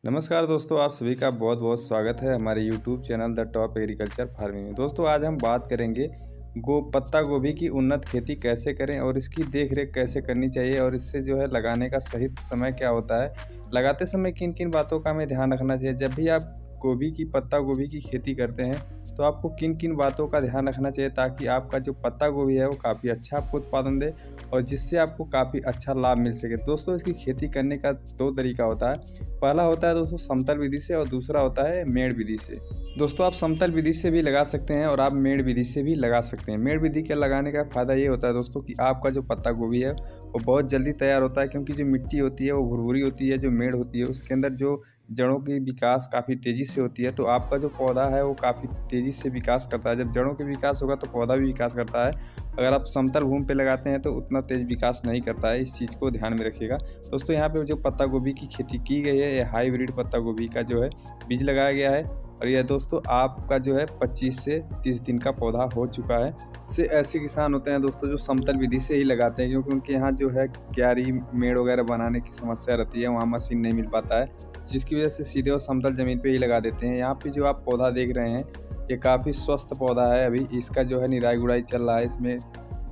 नमस्कार दोस्तों, आप सभी का बहुत बहुत स्वागत है हमारे YouTube channel the top agriculture farming में। दोस्तों आज हम बात करेंगे पत्ता गोभी की उन्नत खेती कैसे करें और इसकी देख रेख कैसे करनी चाहिए और इससे जो है लगाने का सही समय क्या होता है, लगाते समय किन किन बातों का हमें ध्यान रखना चाहिए। जब भी आप पत्ता गोभी की खेती करते हैं तो आपको किन किन बातों का ध्यान रखना चाहिए ताकि आपका जो पत्ता गोभी है वो काफ़ी अच्छा आपको उत्पादन दे और जिससे आपको काफ़ी अच्छा लाभ मिल सके। दोस्तों इसकी खेती करने का दो तरीका होता है। पहला होता है दोस्तों समतल विधि से और दूसरा होता है मेड़ विधि से। दोस्तों आप समतल विधि से भी लगा सकते हैं और आप मेड़ विधि से भी लगा सकते हैं। मेड़ विधि के लगाने का फ़ायदा ये होता है दोस्तों कि आपका जो पत्ता गोभी है वो बहुत जल्दी तैयार होता है, क्योंकि जो मिट्टी होती है वो भुरभुरी होती है। जो मेड़ होती है उसके अंदर जो जड़ों की विकास काफ़ी तेज़ी से होती है, तो आपका जो पौधा है वो काफ़ी तेज़ी से विकास करता है। जब जड़ों के विकास होगा तो पौधा भी विकास करता है। अगर आप समतल भूमि पे लगाते हैं तो उतना तेज़ विकास नहीं करता है, इस चीज़ को ध्यान में रखिएगा। दोस्तों यहाँ पे जो पत्ता गोभी की खेती की गई है, ये हाइब्रिड पत्ता गोभी का जो है बीज लगाया गया है और यह दोस्तों आपका जो है 25 से 30 दिन का पौधा हो चुका है। से ऐसे किसान होते हैं दोस्तों जो समतल विधि से ही लगाते हैं, क्योंकि उनके यहाँ जो है क्यारी मेड़ वगैरह बनाने की समस्या रहती है, वहाँ मशीन नहीं मिल पाता है, जिसकी वजह से सीधे वो समतल ज़मीन पे ही लगा देते हैं। यहाँ पे जो आप पौधा देख रहे हैं ये काफ़ी स्वस्थ पौधा है। अभी इसका जो है निराई गुड़ाई चल रहा है इसमें।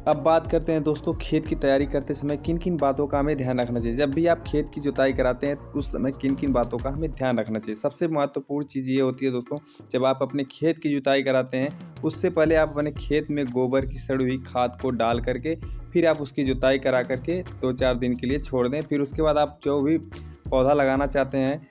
अब बात करते हैं दोस्तों खेत की तैयारी करते समय किन किन बातों का हमें ध्यान रखना चाहिए। जब भी आप खेत की जुताई कराते हैं उस समय किन किन बातों का हमें ध्यान रखना चाहिए। सबसे महत्वपूर्ण चीज़ ये होती है दोस्तों, जब आप अपने खेत की जुताई कराते हैं उससे पहले आप अपने खेत में गोबर की सड़ी हुई खाद को डाल करके फिर आप उसकी जुताई करा करके 2-4 दिन के लिए छोड़ दें। फिर उसके बाद आप जो भी पौधा लगाना चाहते हैं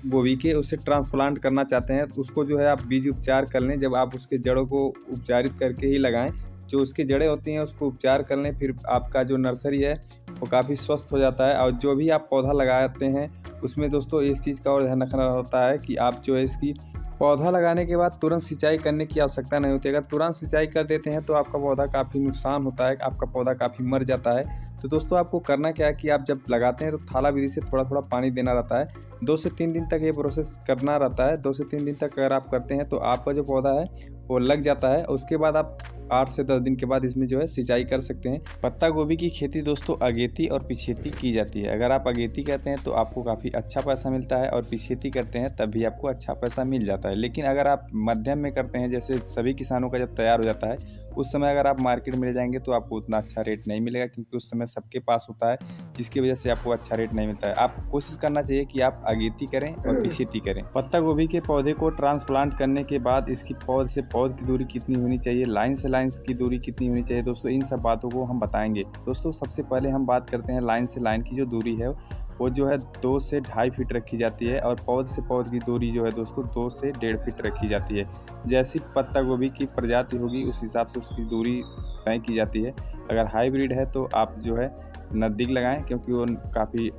गोभी के, उसे ट्रांसप्लांट करना चाहते हैं तो उसको जो है आप बीज उपचार कर लें। जब आप उसके जड़ों को उपचारित करके ही लगाएं, जो उसकी जड़ें होती हैं उसको उपचार कर लें, फिर आपका जो नर्सरी है वो काफ़ी स्वस्थ हो जाता है। और जो भी आप पौधा लगाते हैं उसमें दोस्तों एक चीज़ का और ध्यान रखना होता है कि आप जो है इसकी पौधा लगाने के बाद तुरंत सिंचाई करने की आवश्यकता नहीं होती। अगर तुरंत सिंचाई कर देते हैं तो आपका पौधा काफ़ी नुकसान होता है, आपका पौधा काफ़ी मर जाता है। तो दोस्तों आपको करना क्या है कि आप जब लगाते हैं तो थाला विधि से थोड़ा थोड़ा पानी देना रहता है। 2 से 3 दिन तक ये प्रोसेस करना रहता है। 2 से 3 दिन तक अगर आप करते हैं तो आपका जो पौधा है वो लग जाता है। उसके बाद आप 8 से 10 दिन के बाद इसमें जो है सिंचाई कर सकते हैं। पत्ता गोभी की खेती दोस्तों अगेती और पिछेती की जाती है। अगर आप अगेती करते हैं तो आपको काफ़ी अच्छा पैसा मिलता है और पिछेती करते हैं तब भी आपको अच्छा पैसा मिल जाता है। लेकिन अगर आप मध्यम में करते हैं, जैसे सभी किसानों का जब तैयार हो जाता है उस समय अगर आप मार्केट में ले जाएंगे तो आपको उतना अच्छा रेट नहीं मिलेगा, क्योंकि उस समय सबके पास होता है, जिसकी वजह से आपको अच्छा रेट नहीं मिलता है। आप कोशिश करना चाहिए कि आप अगेती करें और पिछेती करें। पत्ता गोभी के पौधे को ट्रांसप्लांट करने के बाद इसकी पौध से पौध की दूरी कितनी होनी चाहिए, लाइन से लाइन की दूरी कितनी होनी चाहिए, दोस्तों इन सब बातों को हम बताएंगे। दोस्तों सबसे पहले हम बात करते हैं लाइन से लाइन की जो दूरी है वो जो है 2 से 2.5 फीट रखी जाती है और पौध से पौध की दूरी जो है दोस्तों 2 से 1.5 फीट रखी जाती है। जैसी पत्ता गोभी की प्रजाति होगी उस हिसाब से उसकी दूरी तय की जाती है। अगर हाइब्रिड है तो आप जो है नज़दीक लगाएं, क्योंकि वो काफ़ी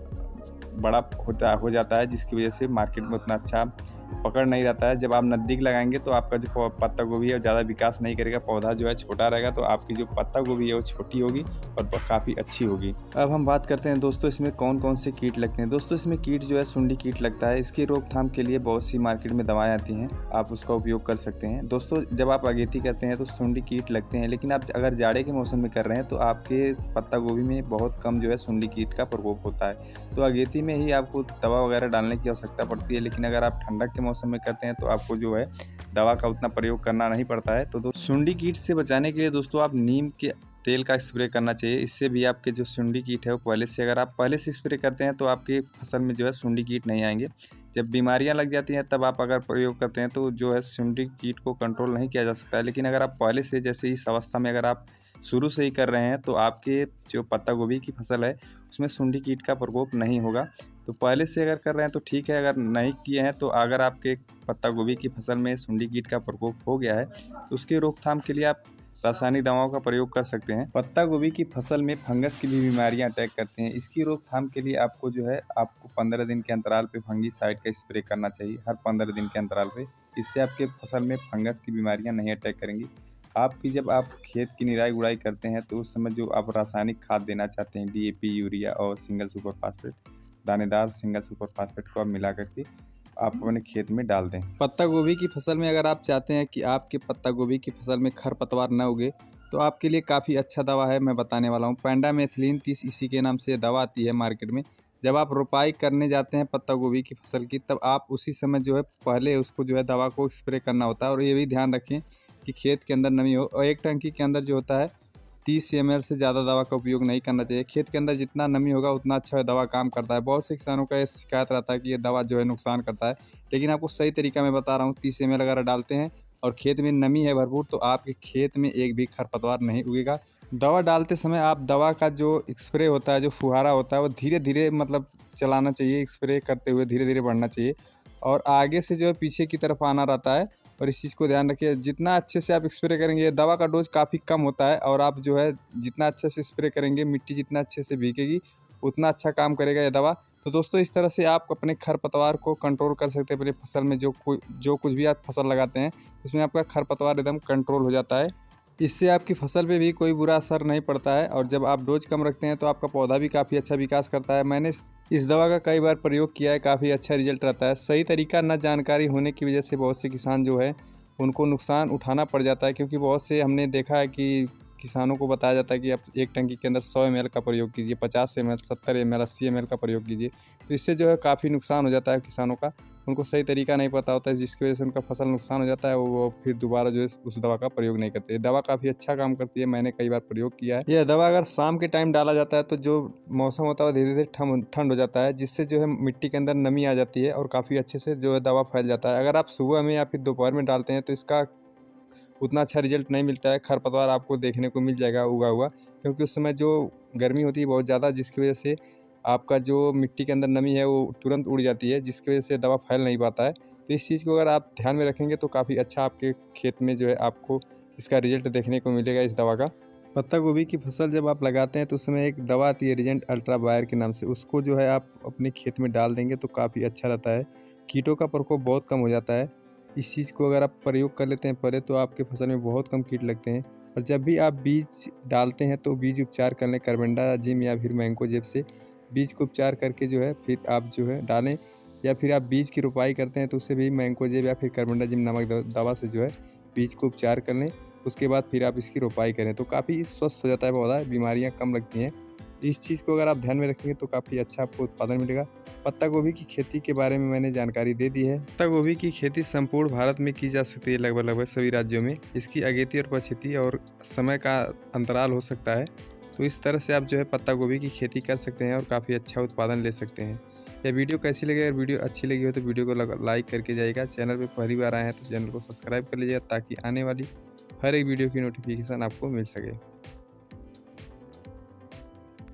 बड़ा हो जाता है, जिसकी वजह से मार्केट में उतना अच्छा पकड़ नहीं रहता है। जब आप नज़दीक लगाएंगे तो आपका जो पत्ता गोभी है वो ज़्यादा विकास नहीं करेगा, पौधा जो है छोटा रहेगा, तो आपकी जो पत्ता गोभी है वो छोटी होगी और काफ़ी अच्छी होगी। अब हम बात करते हैं दोस्तों इसमें कौन कौन से कीट लगते हैं। दोस्तों इसमें कीट जो है सुंडी कीट लगता है। इसकी रोकथाम के लिए बहुत सी मार्केट में दवाएं आती हैं, आप उसका उपयोग कर सकते हैं। दोस्तों जब आप अगेती करते हैं तो सुंडी कीट लगते हैं, लेकिन आप अगर जाड़े के मौसम में कर रहे हैं तो आपके पत्ता गोभी में बहुत कम जो है सुंडी कीट का प्रकोप होता है, तो अगेती में ही आपको दवा वगैरह डालने की आवश्यकता पड़ती है। लेकिन अगर आप ठंडक के मौसम में करते हैं तो आपको जो है दवा का उतना प्रयोग करना नहीं पड़ता है। तो सुंडी कीट से बचाने के लिए दोस्तों आप नीम के तेल का स्प्रे करना चाहिए। इससे भी आपके जो सुंडी कीट है वो अगर आप पहले से स्प्रे करते हैं तो आपकी फसल में जो है सुंडी कीट नहीं आएंगे। जब बीमारियां लग जाती हैं तब आप अगर प्रयोग करते हैं तो जो है सुंडी कीट को कंट्रोल नहीं किया जा सकता है। लेकिन अगर आप पहले से, जैसे इस अवस्था में अगर आप शुरू से ही कर रहे हैं तो आपके जो पत्ता गोभी की फसल है उसमें सुंडी कीट का प्रकोप नहीं होगा। तो पहले से अगर कर रहे हैं तो ठीक है, अगर नहीं किए हैं तो अगर आपके पत्ता गोभी की फसल में सुंडी कीट का प्रकोप हो गया है तो उसकी रोकथाम के लिए आप रासायनिक दवाओं का प्रयोग कर सकते हैं। पत्ता गोभी की फसल में फंगस की भी बीमारियां अटैक करती हैं। इसकी रोकथाम के लिए आपको जो है आपको 15 दिन के अंतराल पे फंगीसाइड का स्प्रे करना चाहिए, हर 15 दिन के अंतराल पे। इससे आपके फसल में फंगस की बीमारियां नहीं अटैक करेंगी। जब आप खेत की निराई गुड़ाई करते हैं तो उस समय जो आप रासायनिक खाद देना चाहते हैं, डीएपी, यूरिया और सिंगल सुपर फास्फेट, दानेदार सिंगल सुपर फास्फेट को आप मिला करके आप अपने खेत में डाल दें। पत्ता गोभी की फसल में अगर आप चाहते हैं कि आपके पत्ता गोभी की फसल में खरपतवार न उगे तो आपके लिए काफ़ी अच्छा दवा है, मैं बताने वाला हूँ। पेंडामेथिलीन 30 इसी के नाम से दवा आती है मार्केट में। जब आप रोपाई करने जाते हैं पत्ता गोभी की फसल की, तब आप उसी समय जो है पहले उसको जो है दवा को स्प्रे करना होता है। और ये भी ध्यान रखें कि खेत के अंदर नमी हो, और एक टंकी के अंदर जो होता है 30 ml से ज़्यादा दवा का उपयोग नहीं करना चाहिए। खेत के अंदर जितना नमी होगा उतना अच्छा दवा काम करता है। बहुत से किसानों का ये शिकायत रहता है कि ये दवा जो है नुकसान करता है, लेकिन आपको सही तरीका मैं बता रहा हूँ। 30 ml अगर डालते हैं और खेत में नमी है भरपूर, तो आपके खेत में एक भी खरपतवार नहीं उगेगा। दवा डालते समय आप दवा का जो स्प्रे होता है, जो फुहारा होता है, वो धीरे धीरे मतलब चलाना चाहिए। स्प्रे करते हुए धीरे धीरे बढ़ना चाहिए, और आगे से जो है पीछे की तरफ आना रहता है। और इस चीज़ को ध्यान रखिए, जितना अच्छे से आप स्प्रे करेंगे, दवा का डोज काफ़ी कम होता है, और आप जो है जितना अच्छे से स्प्रे करेंगे, मिट्टी जितना अच्छे से भीगेगी उतना अच्छा काम करेगा ये दवा। तो दोस्तों, इस तरह से आप अपने खरपतवार को कंट्रोल कर सकते हैं। अपनी फसल में जो कुछ भी आप फसल लगाते हैं उसमें आपका खरपतवार एकदम कंट्रोल हो जाता है। इससे आपकी फसल पे भी कोई बुरा असर नहीं पड़ता है, और जब आप डोज कम रखते हैं तो आपका पौधा भी काफ़ी अच्छा विकास करता है। मैंने इस दवा का कई बार प्रयोग किया है, काफ़ी अच्छा रिजल्ट रहता है। सही तरीका न जानकारी होने की वजह से बहुत से किसान जो है उनको नुकसान उठाना पड़ जाता है, क्योंकि बहुत से हमने देखा है कि किसानों को बताया जाता है कि आप एक टंकी के अंदर 100 ml का प्रयोग कीजिए, 50 ml, 70 ml, 80 ml का प्रयोग कीजिए। तो इससे जो है काफ़ी नुकसान हो जाता है किसानों का। उनको सही तरीका नहीं पता होता है, जिसकी वजह से उनका फसल नुकसान हो जाता है। वो फिर दोबारा जो है उस दवा का प्रयोग नहीं करते। दवा काफ़ी अच्छा काम करती है, मैंने कई बार प्रयोग किया है। यह दवा अगर शाम के टाइम डाला जाता है तो जो मौसम होता है वो धीरे धीरे ठंड हो जाता है, जिससे जो है मिट्टी के अंदर नमी आ जाती है और काफ़ी अच्छे से जो है दवा फैल जाता है। अगर आप सुबह में या फिर दोपहर में डालते हैं तो इसका उतना अच्छा रिजल्ट नहीं मिलता है। खरपतवार आपको देखने को मिल जाएगा उगा हुआ, क्योंकि उस समय जो गर्मी होती है बहुत ज़्यादा, जिसकी वजह से आपका जो मिट्टी के अंदर नमी है वो तुरंत उड़ जाती है, जिसकी वजह से दवा फैल नहीं पाता है। तो इस चीज़ को अगर आप ध्यान में रखेंगे तो काफ़ी अच्छा आपके खेत में जो है आपको इसका रिजल्ट देखने को मिलेगा इस दवा का। पत्ता गोभी की फसल जब आप लगाते हैं तो उसमें एक दवा आती है रीजेंट अल्ट्रा बायर के नाम से, उसको जो है आप अपने खेत में डाल देंगे तो काफ़ी अच्छा रहता है। कीटों का प्रकोप बहुत कम हो जाता है। इस चीज़ को अगर आप प्रयोग कर लेते हैं पहले, तो आपके फसल में बहुत कम कीट लगते हैं। और जब भी आप बीज डालते हैं तो बीज उपचार कर लें कार्बेंडाजिम या फिर मैंकोजेब से। बीज को उपचार करके जो है फिर आप जो है डालें, या फिर आप बीज की रोपाई करते हैं तो उससे भी मैंकोजेब या फिर कार्बेंडाजिम नामक दवा से जो है बीज को उपचार कर लें। उसके बाद फिर आप इसकी रोपाई करें तो काफ़ी स्वस्थ हो जाता है पौधा, बीमारियां कम लगती हैं। इस चीज़ को अगर आप ध्यान में रखेंगे तो काफ़ी अच्छा आपको उत्पादन मिलेगा। पत्ता गोभी की खेती के बारे में मैंने जानकारी दे दी है। पत्ता गोभी की खेती संपूर्ण भारत में की जा सकती है, लगभग सभी राज्यों में। इसकी अगेती और पछेती और समय का अंतराल हो सकता है। तो इस तरह से आप जो है पत्ता गोभी की खेती कर सकते हैं और काफ़ी अच्छा उत्पादन ले सकते हैं। यह वीडियो कैसी लगी? अगर वीडियो अच्छी लगी हो तो वीडियो को लाइक करके जाइएगा। चैनल पर पहली बार आए हैं तो चैनल को सब्सक्राइब कर लीजिएगा, ताकि आने वाली हर एक वीडियो की नोटिफिकेशन आपको मिल सके।